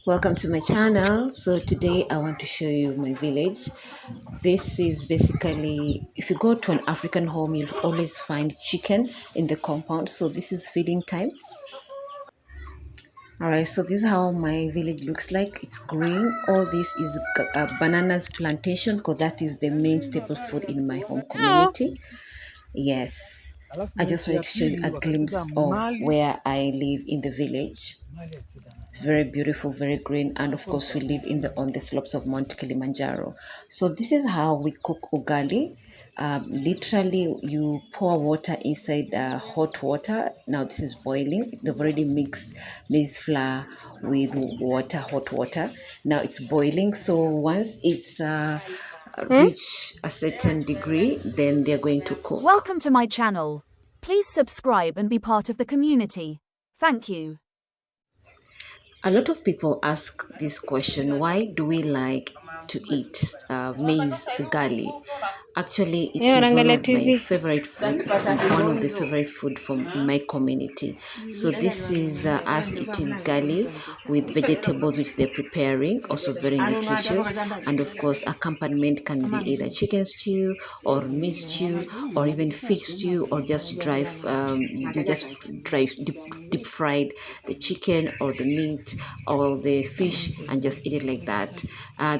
Welcome to my channel. So today I want to show you my village. This is basically, if you go to an African home, you'll always find chicken in the compound. So this is feeding time. All right, so this is how my village looks like. It's green. All this is bananas plantation because that is the main staple food in my home community. Yes, I just wanted to show you a glimpse of where I live in the village. It's very beautiful, very green, and of course we live in the on the slopes of Mount Kilimanjaro. So this is how we cook ugali. Literally, you pour water inside hot water. Now this is boiling. They've already mixed maize flour with water, hot water. Now it's boiling. So once it's reach a certain degree, then they're going to cook. Welcome to my channel. Please subscribe and be part of the community. Thank you. A lot of people ask this question, why do we like to eat maize ugali? Actually, it is one of my favorite food. It's one of the favorite food from my community. So this is us eating ugali with vegetables which they're preparing, also very nutritious. And of course, accompaniment can be either chicken stew or meat stew or even fish stew or just deep fried the chicken or the meat or the fish and just eat it like that.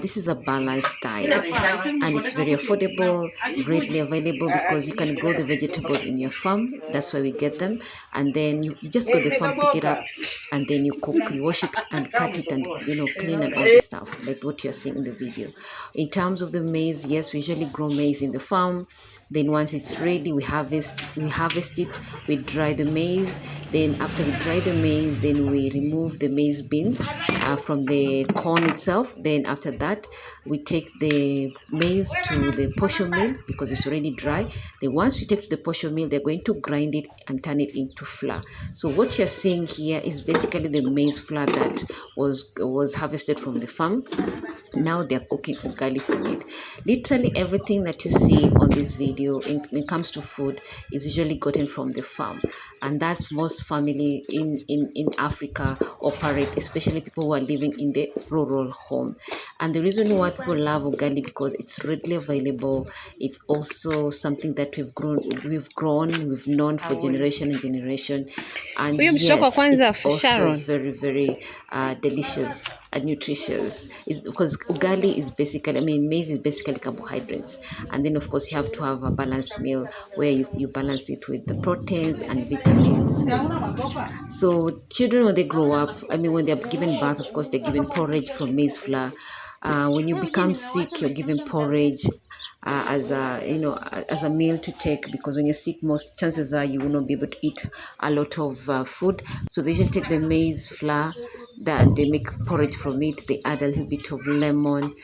This is a balanced diet and it's very affordable, readily available because you can grow the vegetables in your farm. That's why we get them, and then you just go to the farm, pick it up, and then you cook, you wash it and cut it and clean and all this stuff like what you're seeing in the video. In terms of the maize, yes, we usually grow maize in the farm. Then once it's ready, we harvest it, we dry the maize. Then after we dry the maize, then we remove the maize beans from the corn itself. Then after that, we take the maize to the posho mill because it's already dry. Then once we take it to the posho mill, they're going to grind it and turn it into flour. So what you're seeing here is basically the maize flour that was harvested from the farm. Now they're cooking ugali from it. Literally everything that you see on this video when it comes to food is usually gotten from the farm, and that's most family in Africa operate, especially people who are living in the rural home. And the reason why people love ugali because it's readily available. It's also something that we've known for generation and generation, and yes, it's also very, very delicious and nutritious. It's because ugali is basically, maize is basically carbohydrates, and then of course you have to have a balanced meal where you balance it with the proteins and vitamins. So children, when they grow up, when they're given birth, of course they're given porridge from maize flour. When you become sick, you're given porridge as a meal to take, because when you're sick, most chances are you will not be able to eat a lot of food. So they usually take the maize flour, that they make porridge from it. They add a little bit of lemon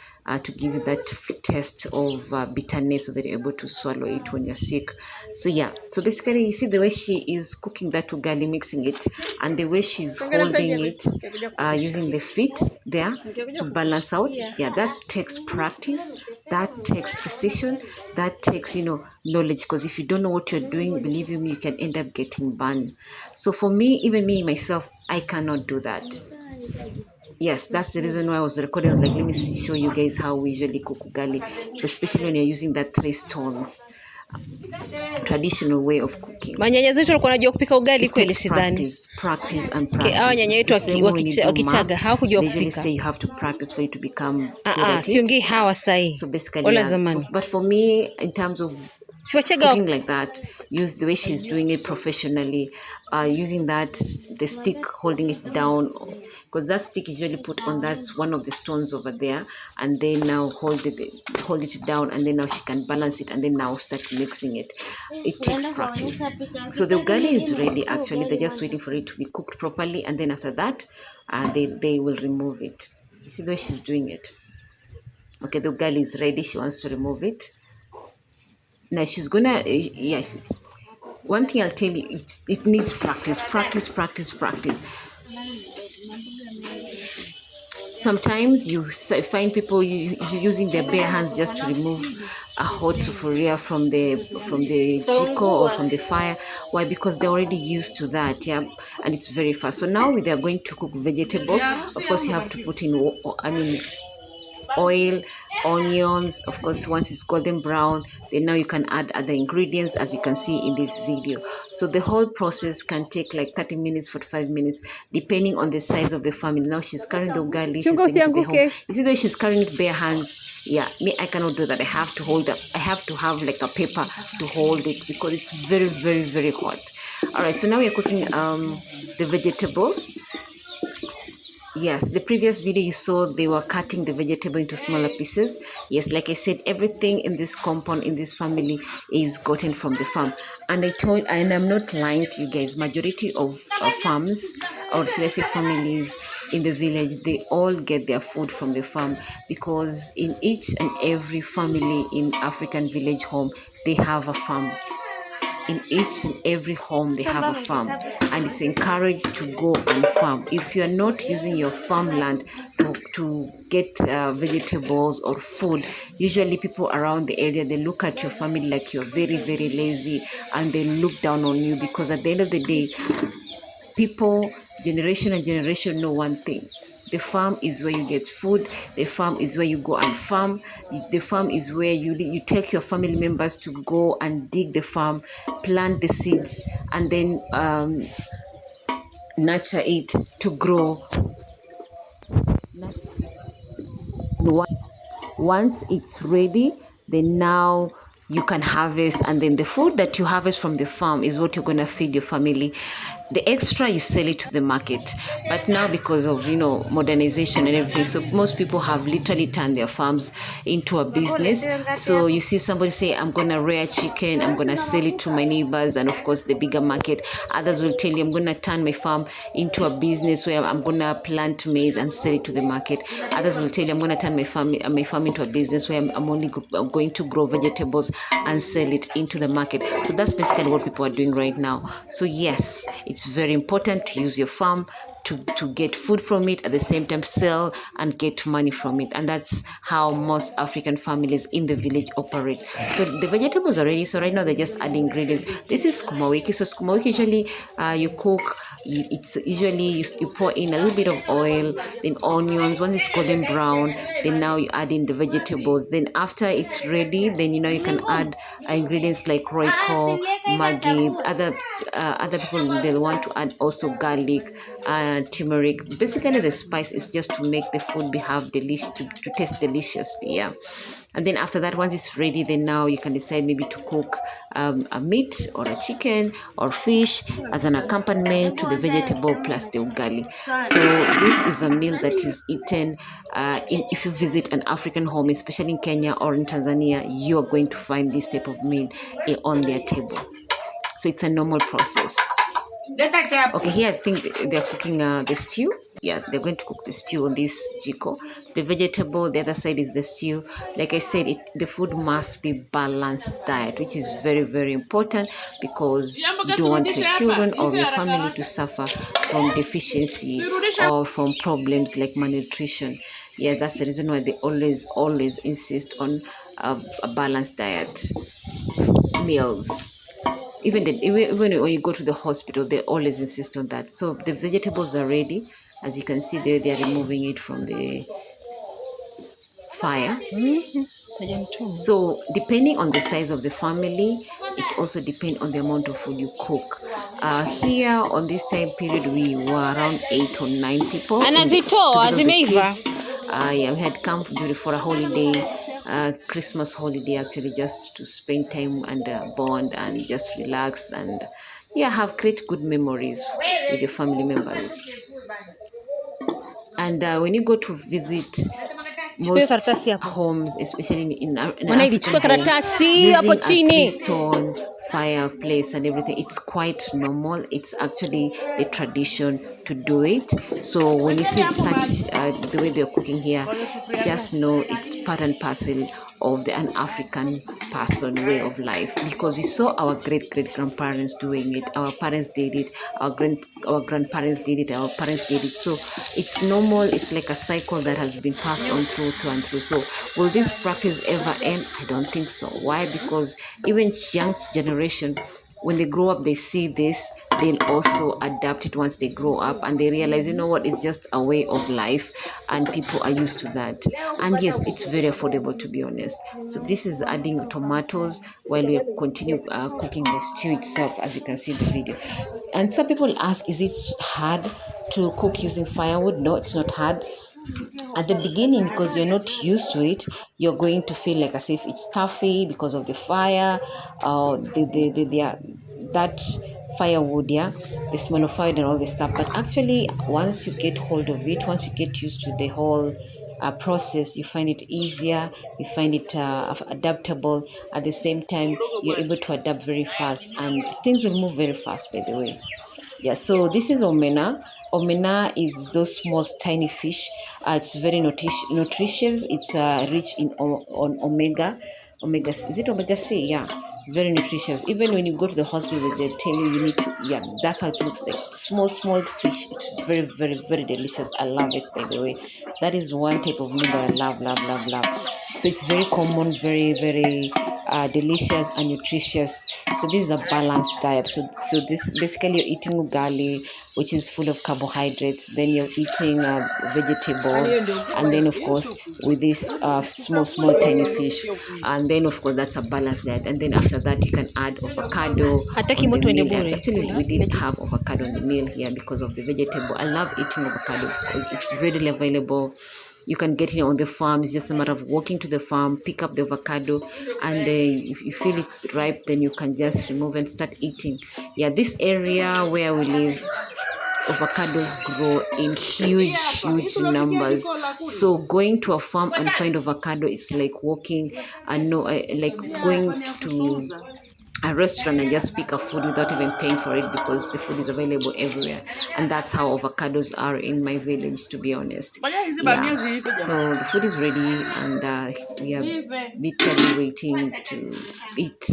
to give you that taste of bitterness, so that you're able to swallow it when you're sick. So yeah, so basically you see the way she is cooking that ugali, mixing it, and the way she's holding it using the feet there to balance out. Yeah, that takes practice, that takes precision, that takes knowledge, because if you don't know what you're doing, believe me, you can end up getting burned. So for me, even me myself, I cannot do that. Yes, that's the reason why I was recording. I was like, let me show you guys how we usually cook ugali, especially when you're using that 3 stones traditional way of cooking. Manyanya zetu walikuwa wanajua kupika ugali kweli, sidhani. Practice and practice. Hawa nyanya wetu wakichaga hawakujua kupika. Say you have to practice for you to become good at it. Siongei hawa sahi. So basically, but for me, in terms of cooking like that, use the way she's doing it professionally, using that the stick, holding it down, because that stick is usually put on that's one of the stones over there, and then now hold it down, and then now she can balance it, and then now start mixing it. It takes practice. So the ugali is ready. Actually, they're just waiting for it to be cooked properly, and then after that they will remove it. You see the way she's doing it. Okay, the ugali is ready. She wants to remove it. Now she's gonna, yes, one thing I'll tell you, it needs practice. Sometimes you find people using their bare hands just to remove a hot sufuria from the jiko or from the fire. Why? Because they're already used to that. Yeah, and it's very fast. So now they are going to cook vegetables. Of course, you have to put in oil, onions. Of course, once it's golden brown, then now you can add other ingredients, as you can see in this video. So the whole process can take like 30 minutes, 45 minutes, depending on the size of the family. Now she's carrying the ugali, she's taking it to the home. You see, though she's carrying it bare hands. Yeah, me, I cannot do that. I have to hold up. I have to have like a paper to hold it because it's very, very, very hot. All right, so now we are cooking the vegetables. Yes, the previous video you saw, they were cutting the vegetable into smaller pieces. Yes, like I said, everything in this compound, in this family, is gotten from the farm. And I'm not lying to you guys, majority of farms, or should I say families in the village, they all get their food from the farm, because in each and every family in African village home, they have a farm. In each and every home they have a farm, and it's encouraged to go and farm. If you're not using your farmland to get vegetables or food, usually people around the area, they look at your family like you're very, very lazy, and they look down on you, because at the end of the day, people generation and generation know one thing: the farm is where you get food. The farm is where you go and farm. The farm is where you take your family members to go and dig the farm, plant the seeds, and then nurture it to grow. Once it's ready, then now you can harvest, and then the food that you harvest from the farm is what you're going to feed your family. The extra, you sell it to the market. But now, because of modernization and everything, so most people have literally turned their farms into a business. So you see somebody say, I'm going to rear chicken, I'm going to sell it to my neighbors, and of course the bigger market. Others will tell you, I'm going to turn my farm into a business where I'm going to plant maize and sell it to the market. Others will tell you, I'm going to turn my farm into a business where I'm only going to grow vegetables and sell it into the market. So that's basically what people are doing right now. So yes, it's very important to use your farm to get food from it, at the same time sell and get money from it. And that's how most African families in the village operate. So the vegetables are ready. So right now they're just adding ingredients. This is sukuma wiki. So sukuma wiki, usually you cook, it's usually you pour in a little bit of oil, then onions. Once it's golden brown, then now you add in the vegetables. Then after it's ready, then you can add ingredients like royco, maggi. Other people, they'll want to add also garlic, turmeric. Basically the spice is just to make the food behave delicious, to taste deliciously. Yeah. And then after that, once it's ready, then now you can decide maybe to cook a meat or a chicken or fish as an accompaniment to the vegetable plus the ugali. So this is a meal that is eaten if you visit an African home, especially in Kenya or in Tanzania, you are going to find this type of meal on their table. So it's a normal process. Okay, here I think they're cooking the stew. Yeah, they're going to cook the stew on this jiko. The vegetable, the other side is the stew. Like I said, the food must be balanced diet, which is very, very important, because you don't want your children or your family to suffer from deficiency or from problems like malnutrition. Yeah, that's the reason why they always insist on a balanced diet meals. Even when you go to the hospital, they always insist on that. So the vegetables are ready. As you can see there, they are removing it from the fire. So depending on the size of the family, it also depends on the amount of food you cook. Here on this time period, we were around 8 or 9 people. Yeah, we had come for a holiday. Christmas holiday, actually, just to spend time and bond and just relax and create good memories with your family members. And when you go to visit most homes, especially in African home, using a 3-stone fireplace and everything, it's quite normal. It's actually the tradition to do it. So when you see such the way they're cooking here, just know it's part and parcel of an African person way of life, because we saw our great grandparents doing it, our parents did it, our grandparents did it, our parents did it. So it's normal. It's like a cycle that has been passed on through and through. So will this practice ever end? I don't think so. Why? Because even young generation, when they grow up, they see this, they'll also adapt it once they grow up, and they realize, you know what, it's just a way of life, and people are used to that. And yes, it's very affordable, to be honest. So this is adding tomatoes while we continue cooking the stew itself, as you can see in the video. And some people ask, is it hard to cook using firewood? No, it's not hard. At the beginning, because you're not used to it, you're going to feel like as if it's stuffy because of the fire, that firewood, yeah, the smell of fire and all this stuff. But actually, once you get hold of it, once you get used to the whole process, you find it easier, you find it adaptable. At the same time, you're able to adapt very fast, and things will move very fast, by the way. Yeah, so this is omena. Omena is those small tiny fish. It's very nutritious. It's rich in on omega. Is it omega C? Yeah, very nutritious. Even when you go to the hospital, they tell you need to. Yeah, that's how it looks like. Small fish. It's very delicious. I love it, by the way. That is one type of meat that I love. So it's very common, very delicious and nutritious. So this is a balanced diet. So this basically, you're eating ugali, which is full of carbohydrates. Then you're eating vegetables, and then of course with this small tiny fish. And then of course that's a balanced diet. And then after that you can add avocado on the meal. Actually, we didn't have avocado on the meal here because of the vegetable. I love eating avocado because it's readily available. You can get it on the farm. It's just a matter of walking to the farm, pick up the avocado, and if you feel it's ripe, then you can just remove and start eating. Yeah, this area where we live, avocados grow in huge numbers. So going to a farm and find avocado is like walking, like going to a restaurant and just pick a food without even paying for it, because the food is available everywhere. And that's how avocados are in my village, to be honest. Yeah. So the food is ready, and we are literally waiting to eat.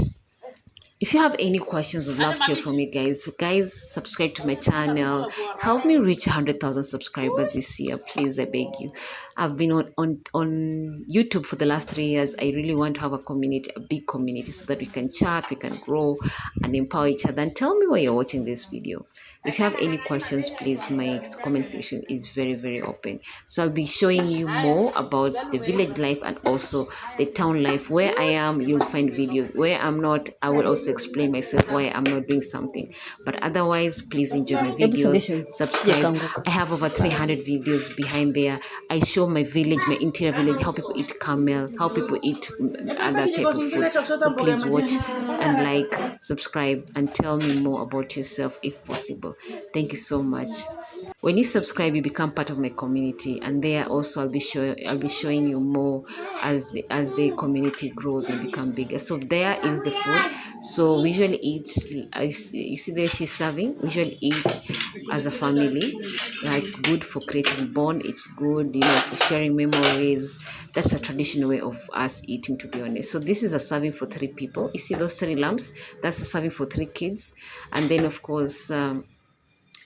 If you have any questions, I'd love to hear from you guys. Guys, subscribe to my channel. Help me reach 100,000 subscribers this year, please. I beg you. I've been on YouTube for the last 3 years. I really want to have a community, a big community, so that we can chat, we can grow and empower each other. And tell me why you're watching this video. If you have any questions, please, my comment section is very open. So I'll be showing you more about the village life and also the town life. Where I am, you'll find videos. Where I'm not, I will also explain myself why I'm not doing something. But otherwise, please enjoy my videos. Subscribe. I have over 300 videos behind there. I show my village, my interior village, how people eat camel, how people eat other type of food. So please watch and like, subscribe, and tell me more about yourself if possible. Thank you so much. When you subscribe, you become part of my community, and there also I'll be showing you more as the community grows and become bigger. So there is the food. So we usually eat. You see there she's serving. We usually eat as a family. Yeah, it's good for creating bond. It's good, for sharing memories. That's a traditional way of us eating, to be honest. So this is a serving for 3 people. You see those 3 lamps? That's a serving for 3 kids, and then of course.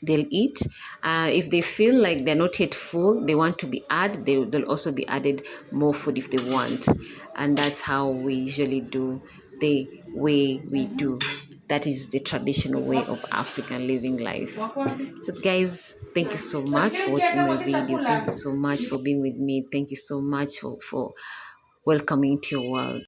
They'll eat. If they feel like they're not yet full, they want to be added, they'll also be added more food if they want. And that's how we usually do, the way we do. That is the traditional way of African living life. So guys, thank you so much for watching my video. Thank you so much for being with me. Thank you so much for welcoming to your world.